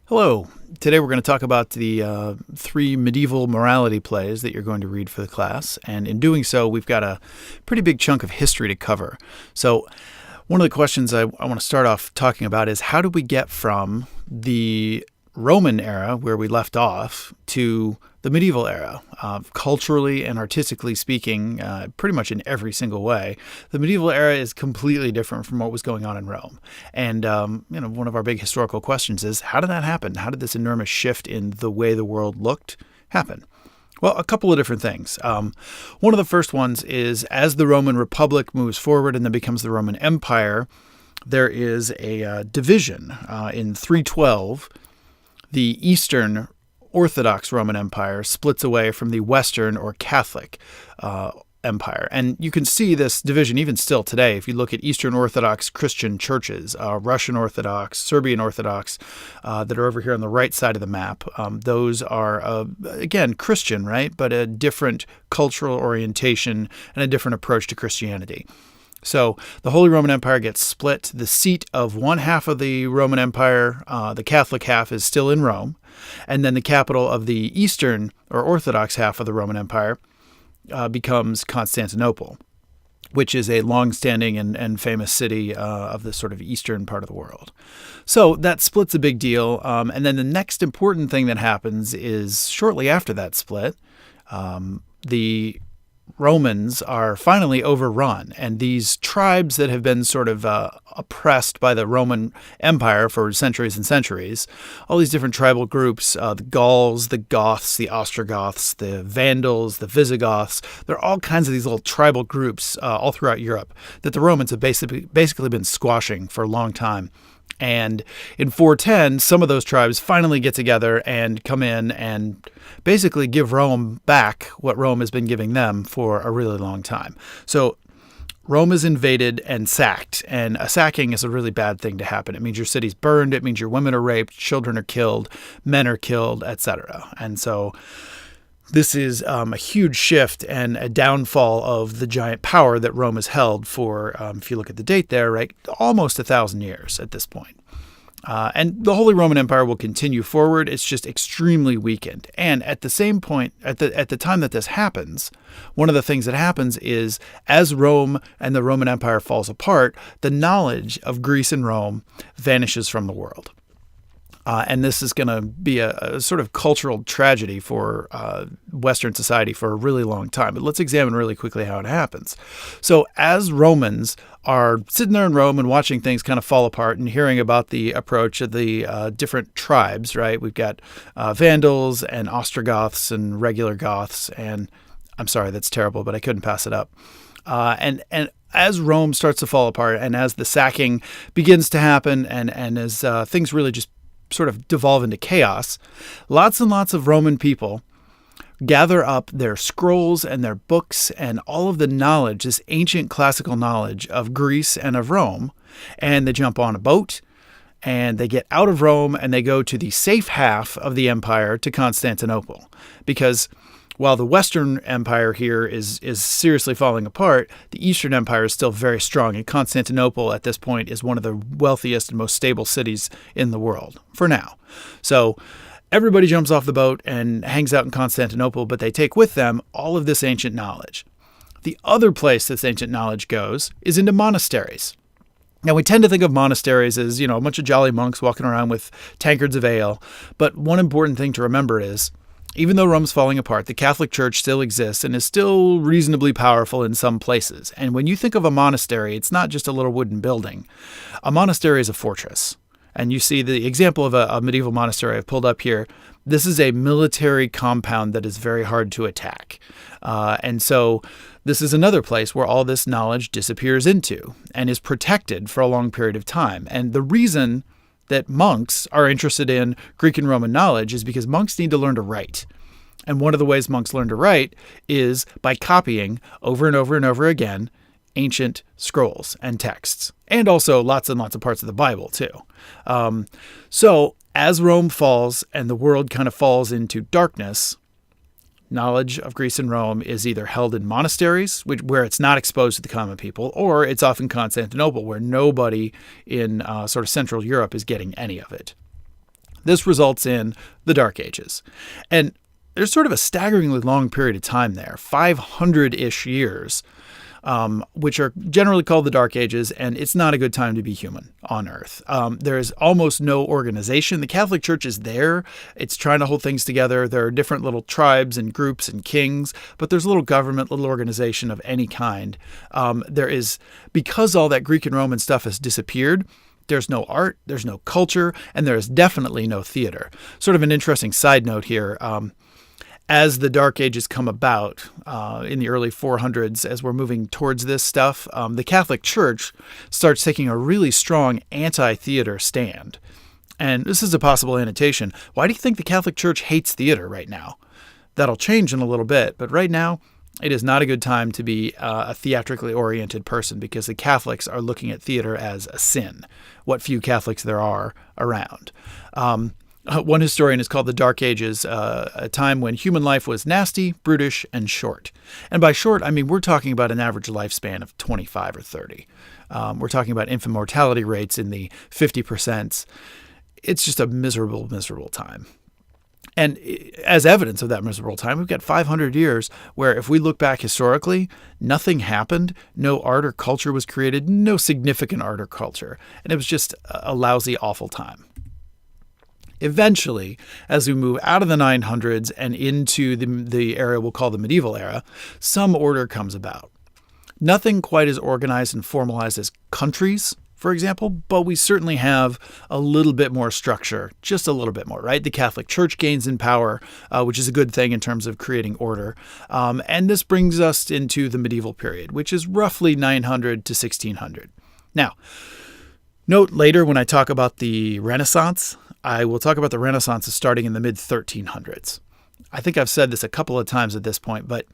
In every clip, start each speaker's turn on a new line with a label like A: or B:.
A: Hello. Today we're going to talk about the three medieval morality plays that you're going to read for the class. And in doing so, we've got a pretty big chunk of history to cover. So one of the questions I want to start off talking about is how do we get from the Roman era, where we left off, to the medieval era? Culturally and artistically speaking, pretty much in every single way, the medieval era is completely different from what was going on in Rome. And one of our big historical questions is, how did that happen? How did this enormous shift in the way the world looked happen? Well, a couple of different things. One of the first ones is, as the Roman Republic moves forward and then becomes the Roman Empire, there is a division. In 312, the Eastern Orthodox Roman Empire splits away from the Western or Catholic Empire. And you can see this division even still today if you look at Eastern Orthodox Christian churches, Russian Orthodox, Serbian Orthodox, that are over here on the right side of the map. Those are, again, Christian, right? But a different cultural orientation and a different approach to Christianity. So the Holy Roman Empire gets split. The seat of one half of the Roman Empire, the Catholic half, is still in Rome. And then the capital of the Eastern or Orthodox half of the Roman Empire becomes Constantinople, which is a long-standing and famous city of the sort of eastern part of the world. So that split's a big deal. And then the next important thing that happens is shortly after that split, the Romans are finally overrun, and these tribes that have been sort of oppressed by the Roman Empire for centuries and centuries, all these different tribal groups, the Gauls, the Goths, the Ostrogoths, the Vandals, the Visigoths, there are all kinds of these little tribal groups all throughout Europe that the Romans have basically been squashing for a long time. And in 410, some of those tribes finally get together and come in and basically give Rome back what Rome has been giving them for a really long time. So Rome is invaded and sacked, and a sacking is a really bad thing to happen. It means your city's burned, it means your women are raped, children are killed, men are killed, etc. And so this is a huge shift and a downfall of the giant power that Rome has held for, if you look at the date there, right, almost 1,000 years at this point. And the Holy Roman Empire will continue forward. It's just extremely weakened. And at the same point, at the time that this happens, one of the things that happens is, as Rome and the Roman Empire falls apart, the knowledge of Greece and Rome vanishes from the world. And this is going to be a sort of cultural tragedy for Western society for a really long time. But let's examine really quickly how it happens. So as Romans are sitting there in Rome and watching things kind of fall apart and hearing about the approach of the different tribes, right? We've got Vandals and Ostrogoths and regular Goths. And I'm sorry, that's terrible, but I couldn't pass it up. And as Rome starts to fall apart and as the sacking begins to happen and as things really just sort of devolve into chaos, lots and lots of Roman people gather up their scrolls and their books and all of the knowledge, this ancient classical knowledge of Greece and of Rome, and they jump on a boat and they get out of Rome and they go to the safe half of the empire, to Constantinople. Because while the Western Empire here is seriously falling apart, the Eastern Empire is still very strong, and Constantinople at this point is one of the wealthiest and most stable cities in the world, for now. So everybody jumps off the boat and hangs out in Constantinople, but they take with them all of this ancient knowledge. The other place this ancient knowledge goes is into monasteries. Now, we tend to think of monasteries as, a bunch of jolly monks walking around with tankards of ale, but one important thing to remember is, even though Rome's falling apart, the Catholic Church still exists and is still reasonably powerful in some places. And when you think of a monastery, it's not just a little wooden building. A monastery is a fortress. And you see the example of a medieval monastery I've pulled up here. This is a military compound that is very hard to attack. And so this is another place where all this knowledge disappears into and is protected for a long period of time. And the reason that monks are interested in Greek and Roman knowledge is because monks need to learn to write. And one of the ways monks learn to write is by copying over and over and over again ancient scrolls and texts, and also lots and lots of parts of the Bible too. So as Rome falls and the world kind of falls into darkness, knowledge of Greece and Rome is either held in monasteries, where it's not exposed to the common people, or it's off in Constantinople, where nobody in sort of Central Europe is getting any of it. This results in the Dark Ages. And there's sort of a staggeringly long period of time there, 500-ish years, which are generally called the Dark Ages, and it's not a good time to be human on Earth. There's almost no organization. The Catholic Church is there. It's trying to hold things together. There are different little tribes and groups and kings, but there's little government, little organization of any kind. Because all that Greek and Roman stuff has disappeared, there's no art, there's no culture, and there is definitely no theater. Sort of an interesting side note here. As the Dark Ages come about in the early 400s, as we're moving towards this stuff, the Catholic Church starts taking a really strong anti-theater stand. And this is a possible annotation. Why do you think the Catholic Church hates theater right now? That'll change in a little bit, but right now, it is not a good time to be a theatrically oriented person because the Catholics are looking at theater as a sin, what few Catholics there are around. One historian has called the Dark Ages a time when human life was nasty, brutish, and short. And by short, I mean we're talking about an average lifespan of 25 or 30. We're talking about infant mortality rates in the 50%. It's just a miserable, miserable time. And as evidence of that miserable time, we've got 500 years where if we look back historically, nothing happened, no art or culture was created, no significant art or culture. And it was just a lousy, awful time. Eventually, as we move out of the 900s and into the era we'll call the medieval era, some order comes about. Nothing quite as organized and formalized as countries, for example, but we certainly have a little bit more structure, just a little bit more, right? The Catholic Church gains in power, which is a good thing in terms of creating order. And this brings us into the medieval period, which is roughly 900 to 1600. Now, note later when I talk about the Renaissance, I will talk about the Renaissance starting in the mid-1300s. I think I've said this a couple of times at this point, but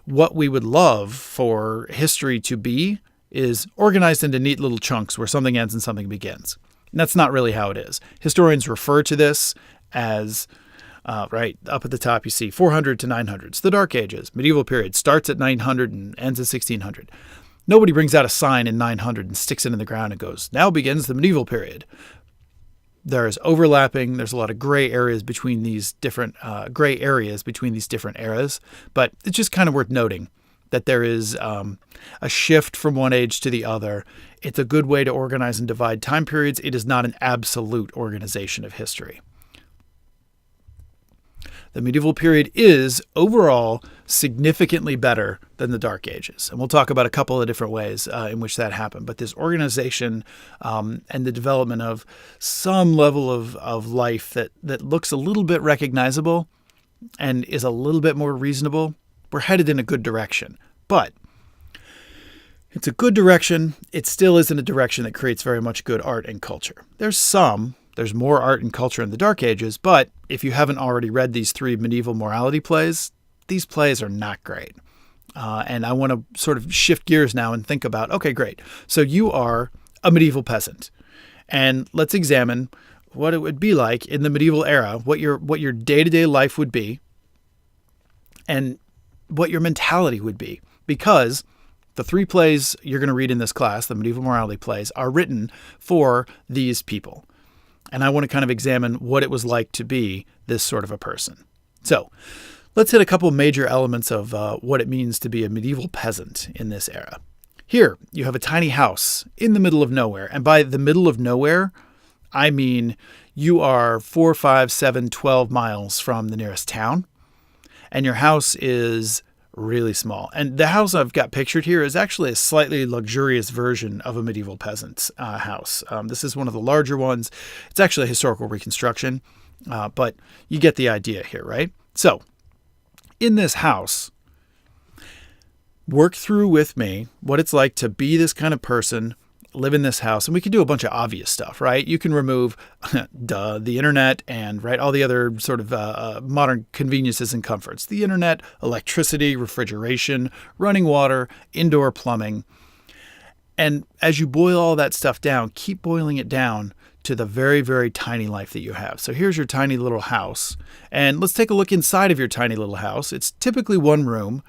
A: what we would love for history to be is organized into neat little chunks where something ends and something begins. And that's not really how it is. Historians refer to this as, right up at the top you see 400 to 900s, the Dark Ages. Medieval period starts at 900 and ends at 1600. Nobody brings out a sign in 900 and sticks it in the ground and goes, now begins the medieval period. There is overlapping. There's a lot of gray areas between these different eras, but it's just kind of worth noting that there is a shift from one age to the other. It's a good way to organize and divide time periods. It is not an absolute organization of history. The medieval period is overall significantly better than the Dark Ages. And we'll talk about a couple of different ways in which that happened. But this organization and the development of some level of life that looks a little bit recognizable and is a little bit more reasonable, we're headed in a good direction. But it's a good direction. It still isn't a direction that creates very much good art and culture. There's more art and culture in the Dark Ages, but if you haven't already read these 3 medieval morality plays, these plays are not great. And I want to sort of shift gears now and think about, okay, great. So you are a medieval peasant, and let's examine what it would be like in the medieval era, what your day-to-day life would be, and what your mentality would be. Because the 3 plays you're going to read in this class, the medieval morality plays, are written for these people. And I want to kind of examine what it was like to be this sort of a person. So let's hit a couple major elements of what it means to be a medieval peasant in this era. Here, you have a tiny house in the middle of nowhere. And by the middle of nowhere, I mean you are 4, 5, 7, 12 miles from the nearest town. And your house is really small. And the house I've got pictured here is actually a slightly luxurious version of a medieval peasant's house. This is one of the larger ones. It's actually a historical reconstruction, but you get the idea here, right? So in this house, work through with me what it's like to be this kind of person, live in this house. And we can do a bunch of obvious stuff, right? You can remove the internet and all the other sort of modern conveniences and comforts. The internet, electricity, refrigeration, running water, indoor plumbing. And as you boil all that stuff down, keep boiling it down to the very, very tiny life that you have. So here's your tiny little house. And let's take a look inside of your tiny little house. It's typically one room.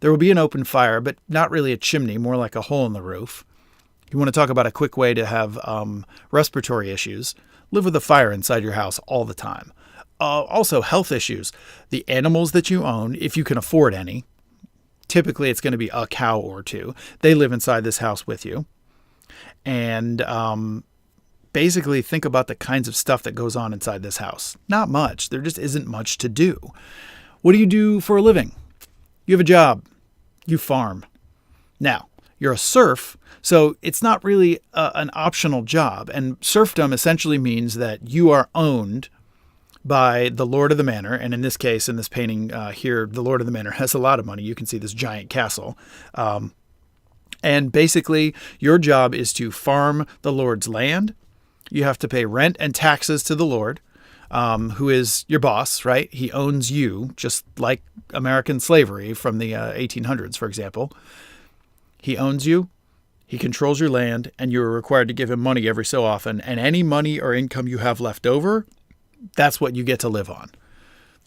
A: There will be an open fire, but not really a chimney, more like a hole in the roof. You want to talk about a quick way to have respiratory issues. live with a fire inside your house all the time. Also, health issues. The animals that you own, if you can afford any, typically it's going to be a cow or two. They live inside this house with you. And basically think about the kinds of stuff that goes on inside this house. Not much. There just isn't much to do. What do you do for a living? You have a job. You farm. Now, you're a serf, so it's not really an optional job. And serfdom essentially means that you are owned by the lord of the manor. And in this case, in this painting here, the lord of the manor has a lot of money. You can see this giant castle. And basically, your job is to farm the lord's land. You have to pay rent and taxes to the lord, who is your boss, right? He owns you, just like American slavery from the 1800s, for example. He owns you. He controls your land, and you are required to give him money every so often. And any money or income you have left over, that's what you get to live on.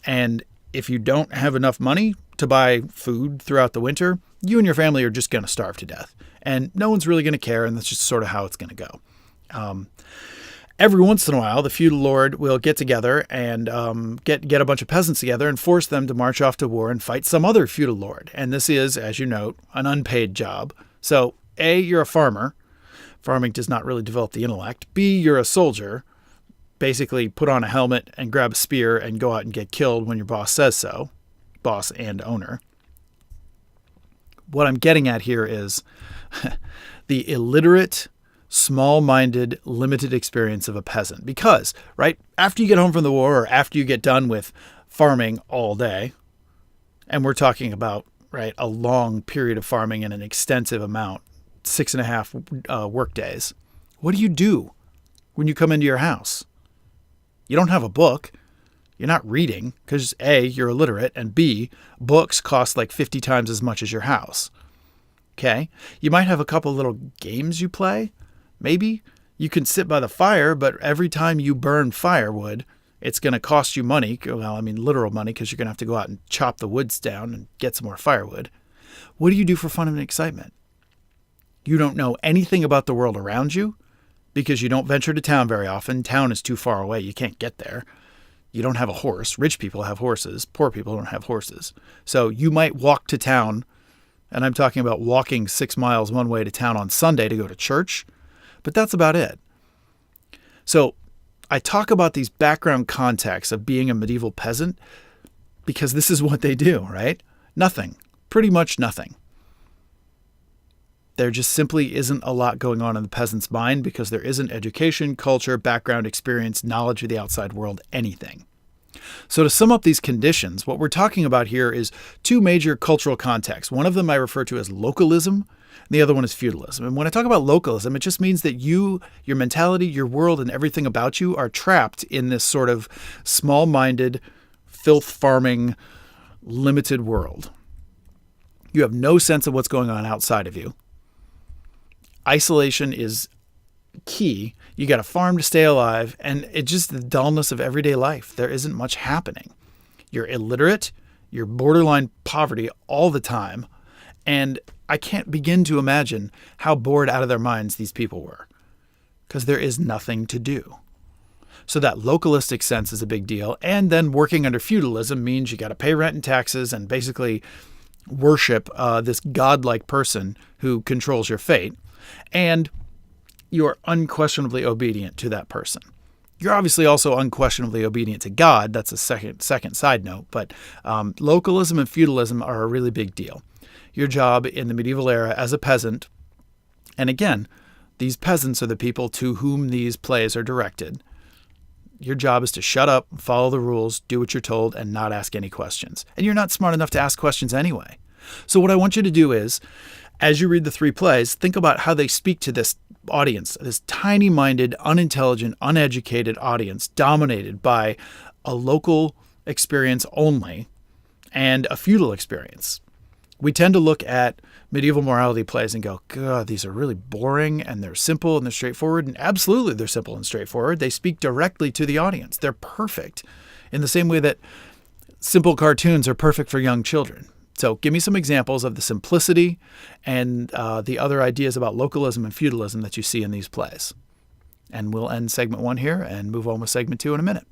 A: And if you don't have enough money to buy food throughout the winter, you and your family are just going to starve to death. And no one's really going to care, and that's just sort of how it's going to go. Every once in a while, the feudal lord will get together and get a bunch of peasants together and force them to march off to war and fight some other feudal lord. And this is, as you note, an unpaid job. So, A, you're a farmer. Farming does not really develop the intellect. B, you're a soldier. Basically, put on a helmet and grab a spear and go out and get killed when your boss says so. Boss and owner. What I'm getting at here is the illiterate, small-minded, limited experience of a peasant. Because, right, after you get home from the war or after you get done with farming all day, and we're talking about, right, a long period of farming and an extensive amount, 6.5 work days, what do when you come into your house? You don't have a book. You're not reading because A, you're illiterate, and B, books cost like 50 times as much as your house. Okay? You might have a couple little games you play. Maybe you can sit by the fire, but every time you burn firewood, it's going to cost you money. Well, I mean, literal money, because you're going to have to go out and chop the woods down and get some more firewood. What do you do for fun and excitement? You don't know anything about the world around you because you don't venture to town very often. Town is too far away. You can't get there. You don't have a horse. Rich people have horses. Poor people don't have horses. So you might walk to town, and I'm talking about walking 6 miles one way to town on Sunday to go to church, but that's about it. So I talk about these background contexts of being a medieval peasant because this is what they do, right? Nothing. Pretty much nothing. There just simply isn't a lot going on in the peasant's mind because there isn't education, culture, background, experience, knowledge of the outside world, anything. So to sum up these conditions, what we're talking about here is two major cultural contexts. One of them I refer to as localism, and the other one is feudalism. And when I talk about localism, it just means that you, your mentality, your world, and everything about you are trapped in this sort of small-minded, filth-farming, limited world. You have no sense of what's going on outside of you. Isolation is key. You got to farm to stay alive, and it's just the dullness of everyday life. There isn't much happening. You're illiterate. You're borderline poverty all the time. And I can't begin to imagine how bored out of their minds these people were because there is nothing to do. So that localistic sense is a big deal. And then working under feudalism means you got to pay rent and taxes and basically worship this godlike person who controls your fate. And you are unquestionably obedient to that person. You're obviously also unquestionably obedient to God. That's a second side note. But localism and feudalism are a really big deal. Your job in the medieval era as a peasant, and again, these peasants are the people to whom these plays are directed. Your job is to shut up, follow the rules, do what you're told, and not ask any questions. And you're not smart enough to ask questions anyway. So what I want you to do is, as you read the three plays, think about how they speak to this audience, this tiny-minded, unintelligent, uneducated audience dominated by a local experience only and a feudal experience. We tend to look at medieval morality plays and go, God, these are really boring and they're simple and they're straightforward. And absolutely they're simple and straightforward. They speak directly to the audience. They're perfect in the same way that simple cartoons are perfect for young children. So give me some examples of the simplicity and the other ideas about localism and feudalism that you see in these plays. And we'll end segment 1 here and move on with segment 2 in a minute.